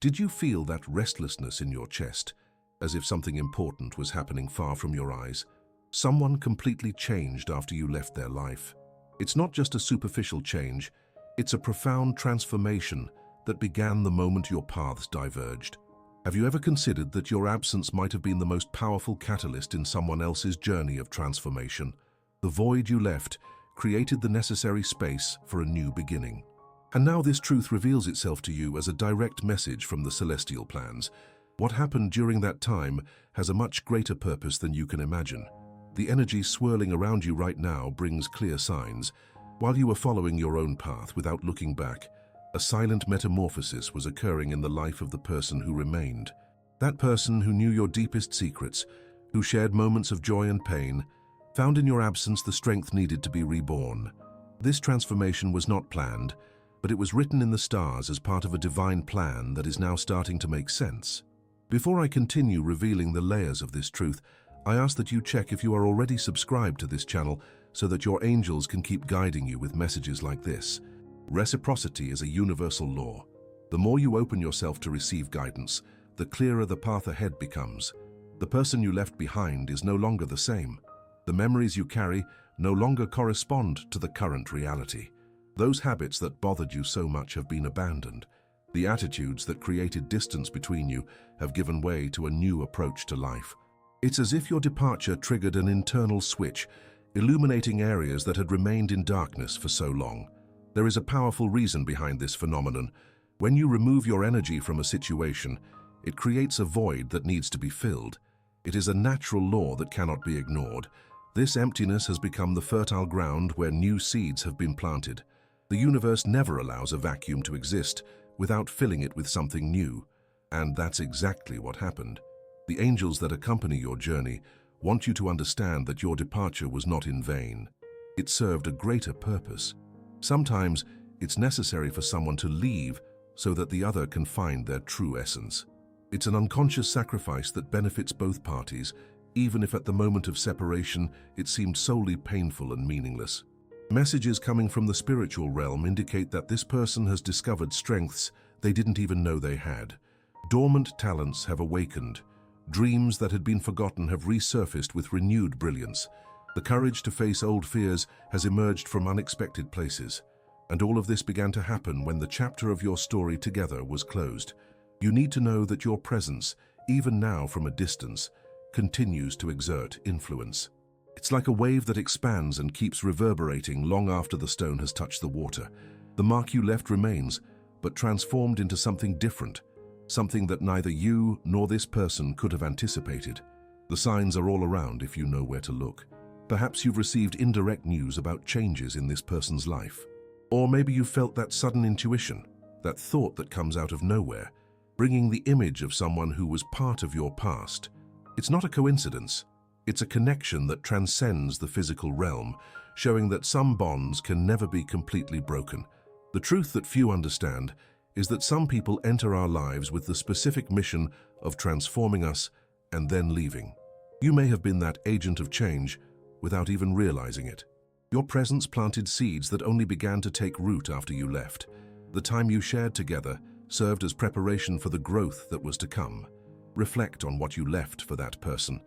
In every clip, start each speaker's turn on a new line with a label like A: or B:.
A: Did you feel that restlessness in your chest, as if something important was happening far from your eyes? Someone completely changed after you left their life. It's not just a superficial change, it's a profound transformation that began the moment your paths diverged. Have you ever considered that your absence might have been the most powerful catalyst in someone else's journey of transformation? The void you left created the necessary space for a new beginning. And now this truth reveals itself to you as a direct message from the celestial plans. What happened during that time has a much greater purpose than you can imagine. The energy swirling around you right now brings clear signs. While you were following your own path without looking back, a silent metamorphosis was occurring in the life of the person who remained. That person who knew your deepest secrets, who shared moments of joy and pain, found in your absence the strength needed to be reborn. This transformation was not planned, but it was written in the stars as part of a divine plan that is now starting to make sense. Before I continue revealing the layers of this truth, I ask that you check if you are already subscribed to this channel so that your angels can keep guiding you with messages like this. Reciprocity is a universal law. The more you open yourself to receive guidance, the clearer the path ahead becomes. The person you left behind is no longer the same. The memories you carry no longer correspond to the current reality. Those habits that bothered you so much have been abandoned. The attitudes that created distance between you have given way to a new approach to life. It's as if your departure triggered an internal switch, illuminating areas that had remained in darkness for so long. There is a powerful reason behind this phenomenon. When you remove your energy from a situation, it creates a void that needs to be filled. It is a natural law that cannot be ignored. This emptiness has become the fertile ground where new seeds have been planted. The universe never allows a vacuum to exist without filling it with something new. And that's exactly what happened. The angels that accompany your journey want you to understand that your departure was not in vain. It served a greater purpose. Sometimes it's necessary for someone to leave so that the other can find their true essence. It's an unconscious sacrifice that benefits both parties, even if at the moment of separation it seemed solely painful and meaningless. Messages coming from the spiritual realm indicate that this person has discovered strengths they didn't even know they had. Dormant talents have awakened. Dreams that had been forgotten have resurfaced with renewed brilliance. The courage to face old fears has emerged from unexpected places. And all of this began to happen when the chapter of your story together was closed. You need to know that your presence, even now from a distance, continues to exert influence. It's like a wave that expands and keeps reverberating long after the stone has touched the water. The mark you left remains, but transformed into something different, something that neither you nor this person could have anticipated. The signs are all around if you know where to look. Perhaps you've received indirect news about changes in this person's life. Or maybe you felt that sudden intuition, that thought that comes out of nowhere, bringing the image of someone who was part of your past. It's not a coincidence. It's a connection that transcends the physical realm, showing that some bonds can never be completely broken. The truth that few understand is that some people enter our lives with the specific mission of transforming us and then leaving. You may have been that agent of change without even realizing it. Your presence planted seeds that only began to take root after you left. The time you shared together served as preparation for the growth that was to come. Reflect on what you left for that person,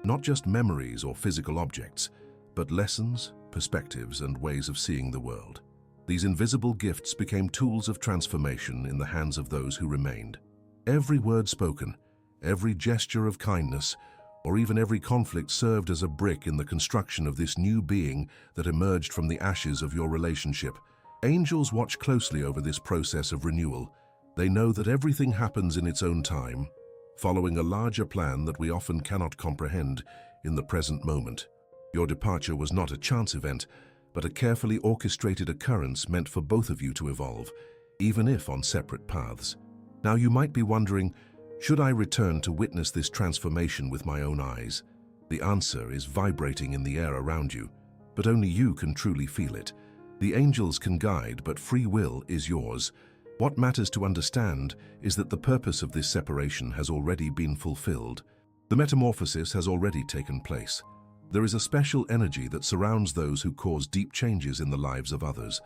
A: not just memories or physical objects, but lessons, perspectives, and ways of seeing the world. These invisible gifts became tools of transformation in the hands of those who remained. Every word spoken, every gesture of kindness, or even every conflict served as a brick in the construction of this new being that emerged from the ashes of your relationship. Angels watch closely over this process of renewal. They know that everything happens in its own time, following a larger plan that we often cannot comprehend in the present moment. Your departure was not a chance event, but a carefully orchestrated occurrence meant for both of you to evolve, even if on separate paths. Now you might be wondering, should I return to witness this transformation with my own eyes? The answer is vibrating in the air around you, but only you can truly feel it. The angels can guide, but free will is yours. What matters to understand is that the purpose of this separation has already been fulfilled. The metamorphosis has already taken place. There is a special energy that surrounds those who cause deep changes in the lives of others.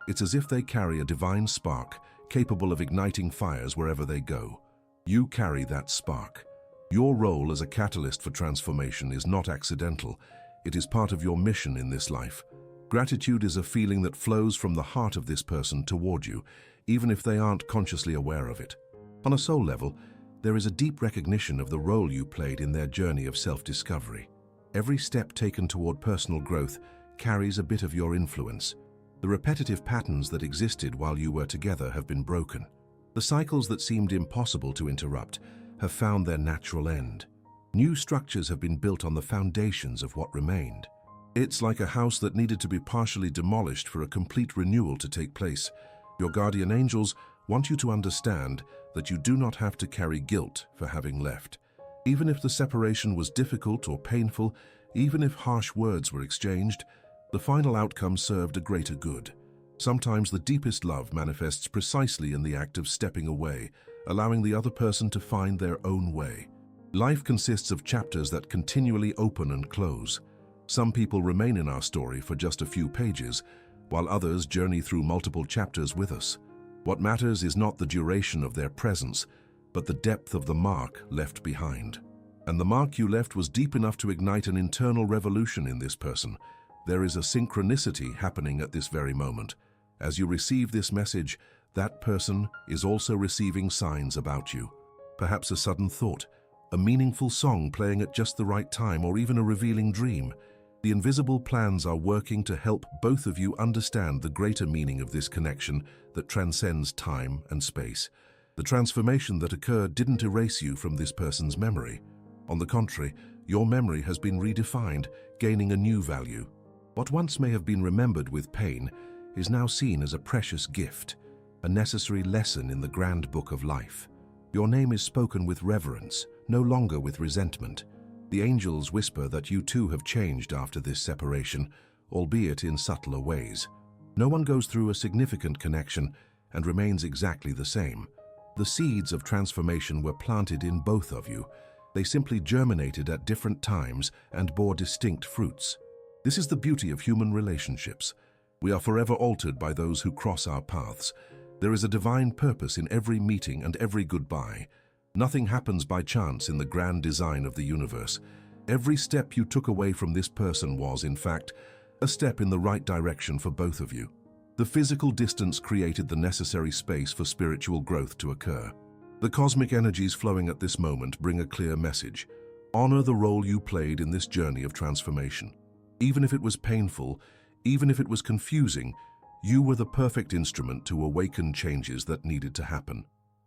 A: It's as if they carry a divine spark, capable of igniting fires wherever they go. You carry that spark. Your role as a catalyst for transformation is not accidental. It is part of your mission in this life. Gratitude is a feeling that flows from the heart of this person toward you, even if they aren't consciously aware of it. On a soul level, there is a deep recognition of the role you played in their journey of self-discovery. Every step taken toward personal growth carries a bit of your influence. The repetitive patterns that existed while you were together have been broken. The cycles that seemed impossible to interrupt have found their natural end. New structures have been built on the foundations of what remained. It's like a house that needed to be partially demolished for a complete renewal to take place. Your guardian angels want you to understand that you do not have to carry guilt for having left. Even if the separation was difficult or painful, even if harsh words were exchanged, the final outcome served a greater good. Sometimes the deepest love manifests precisely in the act of stepping away, allowing the other person to find their own way. Life consists of chapters that continually open and close. Some people remain in our story for just a few pages, while others journey through multiple chapters with us. What matters is not the duration of their presence, but the depth of the mark left behind. And the mark you left was deep enough to ignite an internal revolution in this person. There is a synchronicity happening at this very moment. As you receive this message, that person is also receiving signs about you. Perhaps a sudden thought, a meaningful song playing at just the right time, or even a revealing dream. The invisible plans are working to help both of you understand the greater meaning of this connection that transcends time and space. The transformation that occurred didn't erase you from this person's memory. On the contrary, your memory has been redefined, gaining a new value. What once may have been remembered with pain is now seen as a precious gift, a necessary lesson in the grand book of life. Your name is spoken with reverence, no longer with resentment. The angels whisper that you too have changed after this separation, albeit in subtler ways. No one goes through a significant connection and remains exactly the same. The seeds of transformation were planted in both of you. They simply germinated at different times and bore distinct fruits. This is the beauty of human relationships. We are forever altered by those who cross our paths. There is a divine purpose in every meeting and every goodbye. Nothing happens by chance in the grand design of the universe. Every step you took away from this person was, in fact, a step in the right direction for both of you. The physical distance created the necessary space for spiritual growth to occur. The cosmic energies flowing at this moment bring a clear message. Honor the role you played in this journey of transformation. Even if it was painful, even if it was confusing, you were the perfect instrument to awaken changes that needed to happen.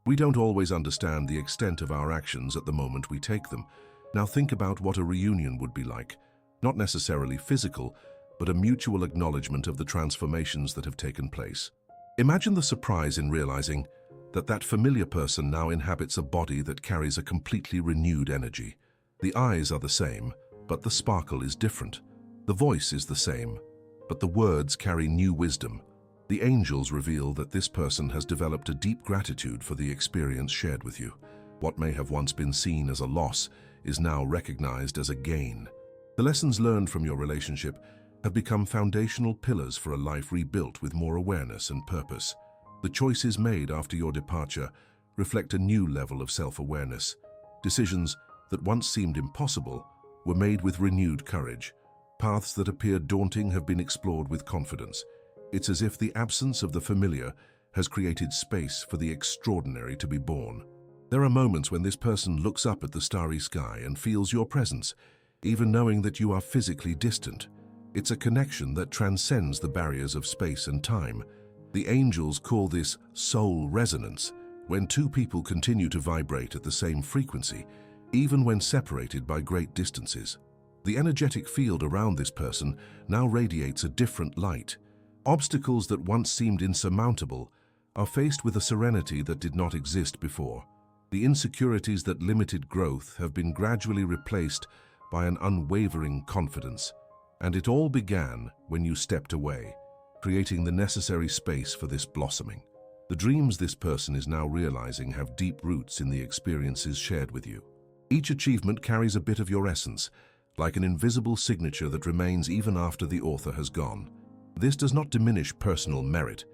A: We don't always understand the extent of our actions at the moment we take them. Now think about what a reunion would be like. Not necessarily physical, but a mutual acknowledgement of the transformations that have taken place. Imagine the surprise in realizing that that familiar person now inhabits a body that carries a completely renewed energy. The eyes are the same, but the sparkle is different. The voice is the same, but the words carry new wisdom. The angels reveal that this person has developed a deep gratitude for the experience shared with you. What may have once been seen as a loss is now recognized as a gain. The lessons learned from your relationship have become foundational pillars for a life rebuilt with more awareness and purpose. The choices made after your departure reflect a new level of self-awareness. Decisions that once seemed impossible were made with renewed courage. Paths that appeared daunting have been explored with confidence. It's as if the absence of the familiar has created space for the extraordinary to be born. There are moments when this person looks up at the starry sky and feels your presence, even knowing that you are physically distant. It's a connection that transcends the barriers of space and time. The angels call this soul resonance, when two people continue to vibrate at the same frequency, even when separated by great distances. The energetic field around this person now radiates a different light. Obstacles that once seemed insurmountable are faced with a serenity that did not exist before. The insecurities that limited growth have been gradually replaced by an unwavering confidence. And it all began when you stepped away, creating the necessary space for this blossoming. The dreams this person is now realizing have deep roots in the experiences shared with you. Each achievement carries a bit of your essence, like an invisible signature that remains even after the author has gone. This does not diminish personal merit.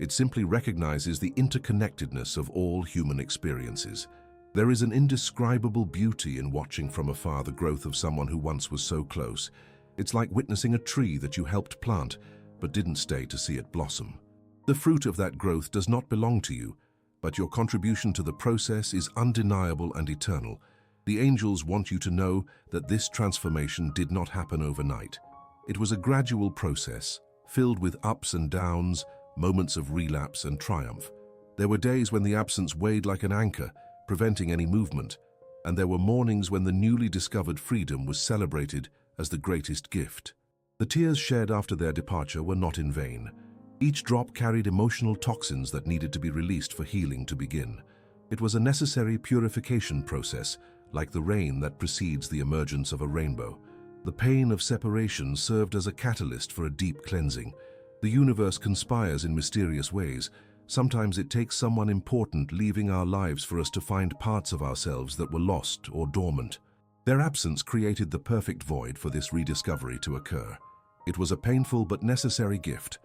A: It simply recognizes the interconnectedness of all human experiences. There is an indescribable beauty in watching from afar the growth of someone who once was so close. It's like witnessing a tree that you helped plant, but didn't stay to see it blossom. The fruit of that growth does not belong to you, but your contribution to the process is undeniable and eternal. The angels want you to know that this transformation did not happen overnight. It was a gradual process, filled with ups and downs, moments of relapse and triumph. There were days when the absence weighed like an anchor, preventing any movement, and there were mornings when the newly discovered freedom was celebrated as the greatest gift. The tears shed after their departure were not in vain. Each drop carried emotional toxins that needed to be released for healing to begin. It was a necessary purification process, like the rain that precedes the emergence of a rainbow. The pain of separation served as a catalyst for a deep cleansing. The universe conspires in mysterious ways. Sometimes it takes someone important leaving our lives for us to find parts of ourselves that were lost or dormant. Their absence created the perfect void for this rediscovery to occur. It was a painful but necessary gift.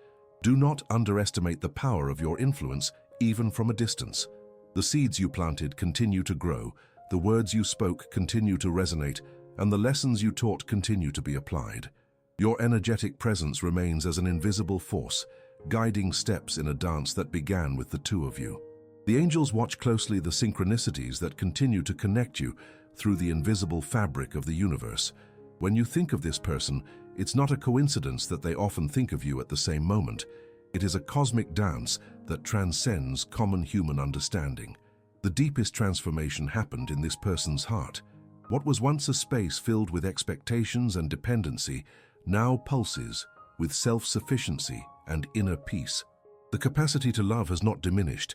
A: Do not underestimate the power of your influence, even from a distance. The seeds you planted continue to grow, the words you spoke continue to resonate, and the lessons you taught continue to be applied. Your energetic presence remains as an invisible force, guiding steps in a dance that began with the two of you. The angels watch closely the synchronicities that continue to connect you through the invisible fabric of the universe. When you think of this person, it's not a coincidence that they often think of you at the same moment. It is a cosmic dance that transcends common human understanding. The deepest transformation happened in this person's heart. What was once a space filled with expectations and dependency now pulses with self-sufficiency and inner peace. The capacity to love has not diminished.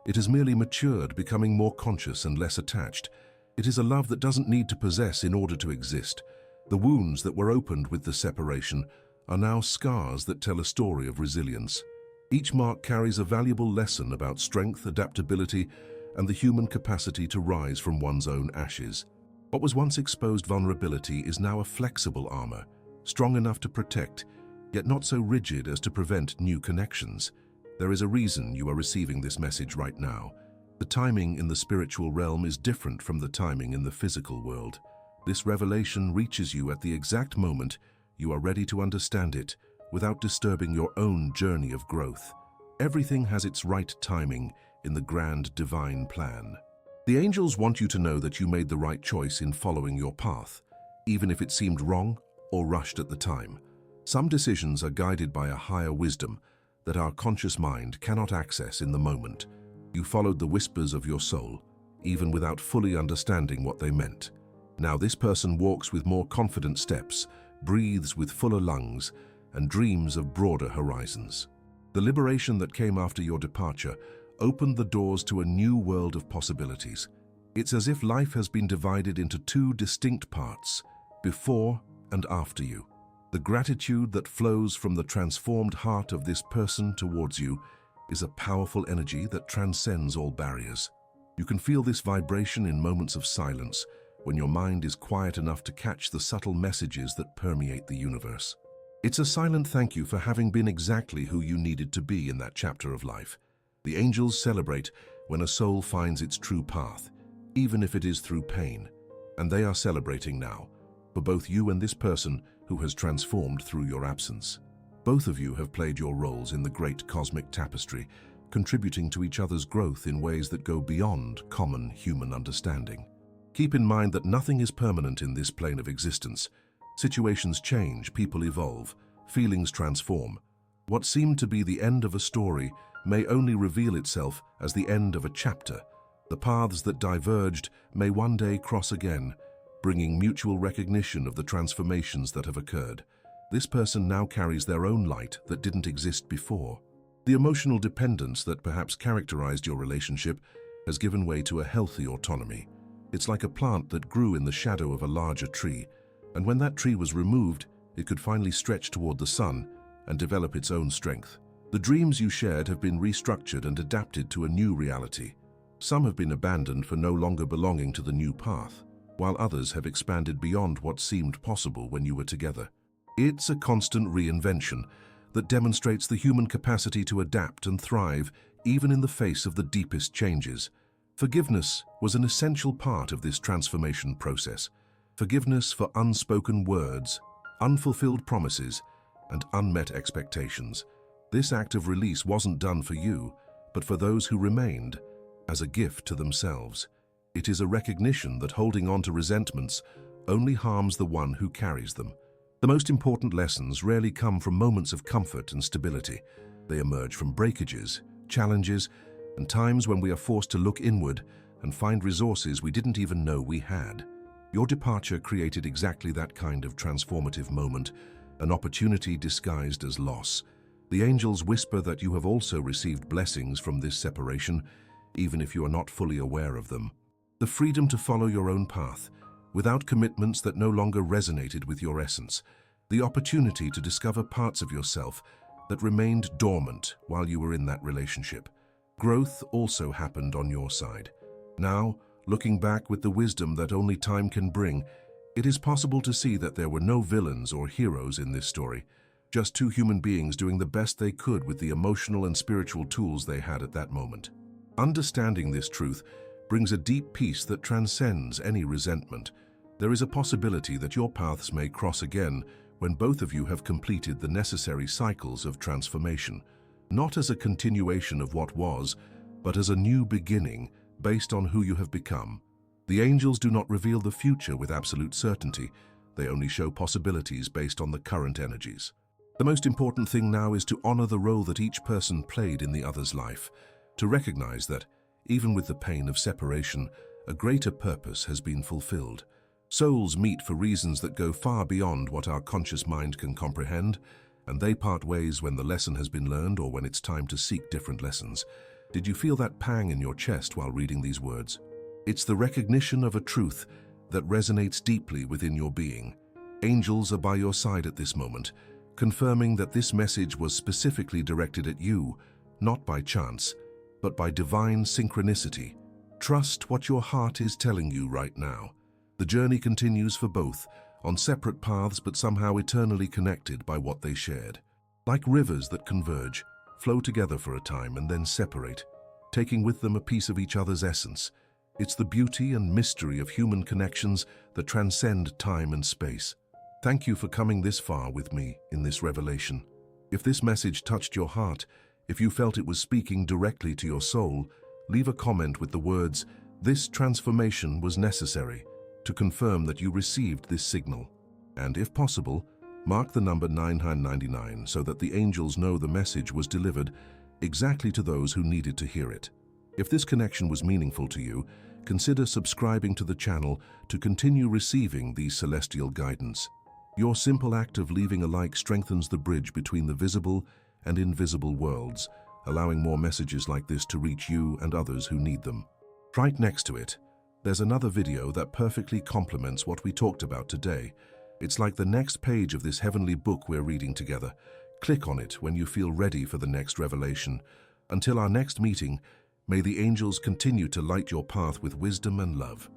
A: It has merely matured, becoming more conscious and less attached. It is a love that doesn't need to possess in order to exist. The wounds that were opened with the separation are now scars that tell a story of resilience. Each mark carries a valuable lesson about strength, adaptability, and the human capacity to rise from one's own ashes. What was once exposed vulnerability is now a flexible armor, strong enough to protect, yet not so rigid as to prevent new connections. There is a reason you are receiving this message right now. The timing in the spiritual realm is different from the timing in the physical world. This revelation reaches you at the exact moment you are ready to understand it without disturbing your own journey of growth. Everything has its right timing in the grand divine plan. The angels want you to know that you made the right choice in following your path, even if it seemed wrong or rushed at the time. Some decisions are guided by a higher wisdom that our conscious mind cannot access in the moment. You followed the whispers of your soul, even without fully understanding what they meant. Now this person walks with more confident steps, breathes with fuller lungs, and dreams of broader horizons. The liberation that came after your departure opened the doors to a new world of possibilities. It's as if life has been divided into two distinct parts, before and after you. The gratitude that flows from the transformed heart of this person towards you is a powerful energy that transcends all barriers. You can feel this vibration in moments of silence, when your mind is quiet enough to catch the subtle messages that permeate the universe. It's a silent thank you for having been exactly who you needed to be in that chapter of life. The angels celebrate when a soul finds its true path, even if it is through pain, and they are celebrating now, for both you and this person who has transformed through your absence. Both of you have played your roles in the great cosmic tapestry, contributing to each other's growth in ways that go beyond common human understanding. Keep in mind that nothing is permanent in this plane of existence. Situations change, people evolve, feelings transform. What seemed to be the end of a story may only reveal itself as the end of a chapter. The paths that diverged may one day cross again, bringing mutual recognition of the transformations that have occurred. This person now carries their own light that didn't exist before. The emotional dependence that perhaps characterized your relationship has given way to a healthy autonomy. It's like a plant that grew in the shadow of a larger tree, and when that tree was removed, it could finally stretch toward the sun and develop its own strength. The dreams you shared have been restructured and adapted to a new reality. Some have been abandoned for no longer belonging to the new path, while others have expanded beyond what seemed possible when you were together. It's a constant reinvention, that demonstrates the human capacity to adapt and thrive even in the face of the deepest changes. Forgiveness was an essential part of this transformation process. Forgiveness for unspoken words, unfulfilled promises, and unmet expectations. This act of release wasn't done for you, but for those who remained, as a gift to themselves. It is a recognition that holding on to resentments only harms the one who carries them. The most important lessons rarely come from moments of comfort and stability. They emerge from breakages, challenges, and times when we are forced to look inward and find resources we didn't even know we had. Your departure created exactly that kind of transformative moment, an opportunity disguised as loss. The angels whisper that you have also received blessings from this separation, even if you are not fully aware of them. The freedom to follow your own path, without commitments that no longer resonated with your essence. The opportunity to discover parts of yourself that remained dormant while you were in that relationship. Growth also happened on your side. Now, looking back with the wisdom that only time can bring, it is possible to see that there were no villains or heroes in this story, just two human beings doing the best they could with the emotional and spiritual tools they had at that moment. Understanding this truth brings a deep peace that transcends any resentment. There is a possibility that your paths may cross again when both of you have completed the necessary cycles of transformation, not as a continuation of what was, but as a new beginning based on who you have become. The angels do not reveal the future with absolute certainty. They only show possibilities based on the current energies. The most important thing now is to honor the role that each person played in the other's life, to recognize that, even with the pain of separation, a greater purpose has been fulfilled. Souls meet for reasons that go far beyond what our conscious mind can comprehend, and they part ways when the lesson has been learned or when it's time to seek different lessons. Did you feel that pang in your chest while reading these words? It's the recognition of a truth that resonates deeply within your being. Angels are by your side at this moment, confirming that this message was specifically directed at you, not by chance, but by divine synchronicity. Trust what your heart is telling you right now. The journey continues for both, on separate paths but somehow eternally connected by what they shared. Like rivers that converge, flow together for a time and then separate, taking with them a piece of each other's essence. It's the beauty and mystery of human connections that transcend time and space. Thank you for coming this far with me in this revelation. If this message touched your heart, if you felt it was speaking directly to your soul, leave a comment with the words, "This transformation was necessary," to confirm that you received this signal. And if possible, mark the number 999 so that the angels know the message was delivered exactly to those who needed to hear it. If this connection was meaningful to you, consider subscribing to the channel to continue receiving these celestial guidance. Your simple act of leaving a like strengthens the bridge between the visible and invisible worlds, allowing more messages like this to reach you and others who need them. Right next to it, there's another video that perfectly complements what we talked about today. It's like the next page of this heavenly book we're reading together. Click on it when you feel ready for the next revelation. Until our next meeting, may the angels continue to light your path with wisdom and love.